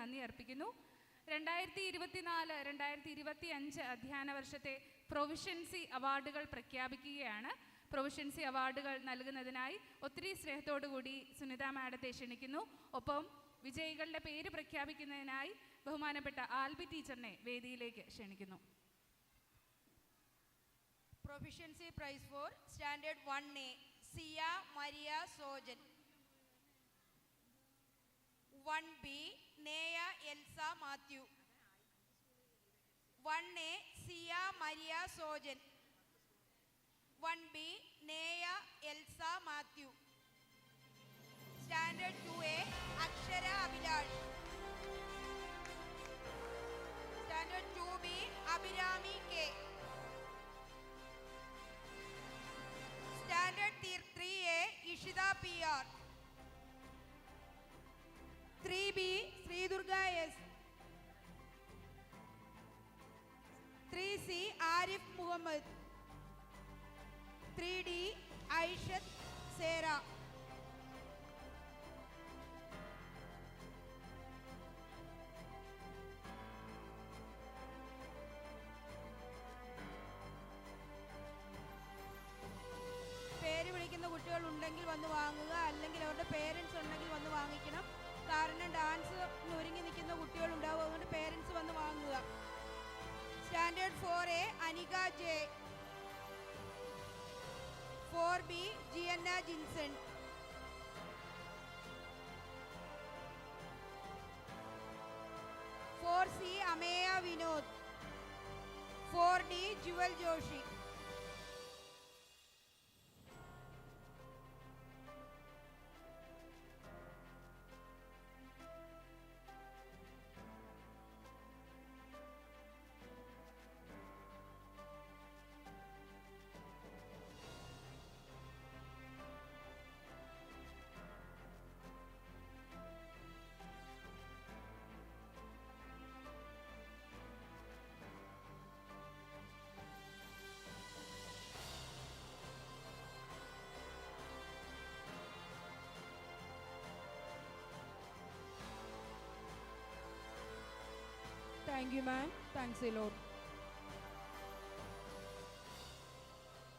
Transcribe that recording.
നന്ദി അർപ്പിക്കുന്നു. 2024-2025 അധ്യയന വർഷത്തെ പ്രൊവിഷ്യൻസി അവാർഡുകൾ പ്രഖ്യാപിക്കുകയാണ്. പ്രൊവിഷ്യൻസി അവാർഡുകൾ നൽകുന്നതിനായി ഒത്തിരി സ്നേഹത്തോടു കൂടി സുനിത മാഡത്തെ ക്ഷണിക്കുന്നു. ഒപ്പം വിജയികളുടെ പേര് പ്രഖ്യാപിക്കുന്നതിനായി ബഹുമാനപ്പെട്ട ആൽബി ടീച്ചറിനെ വേദിയിലേക്ക് ക്ഷണിക്കുന്നു. Proficiency prize for standard 1A Siya Maria Sojan. 1B Neya Elsa Mathew. 1A Siya Maria Sojan. 1B Neya Elsa Mathew. Standard 2A Akshara Abhilash. Standard 2B Abhirami K. Standard 3A Ishita PR. 3B Sreedurga S. 3C Arif Muhammad. 3D Aishath Sera. പേര് വിളിക്കുന്ന കുട്ടികൾ ഉണ്ടെങ്കിൽ വന്ന് വാങ്ങുക, അല്ലെങ്കിൽ അവരുടെ പേരൻസ് ഉണ്ടെങ്കിൽ വന്ന് വാങ്ങിക്കണം. കാരണം ഡാൻസ് ഒരുങ്ങി നിൽക്കുന്ന കുട്ടികളുണ്ടാവും, അതുകൊണ്ട് പേരൻസ് വന്ന് വാങ്ങുക. Standard 4A Anika J. 4B Gianna Jinson. 4C Ameya Vinod. 4D Jewel Joshi. Thank you, ma'am. Thanks a lot.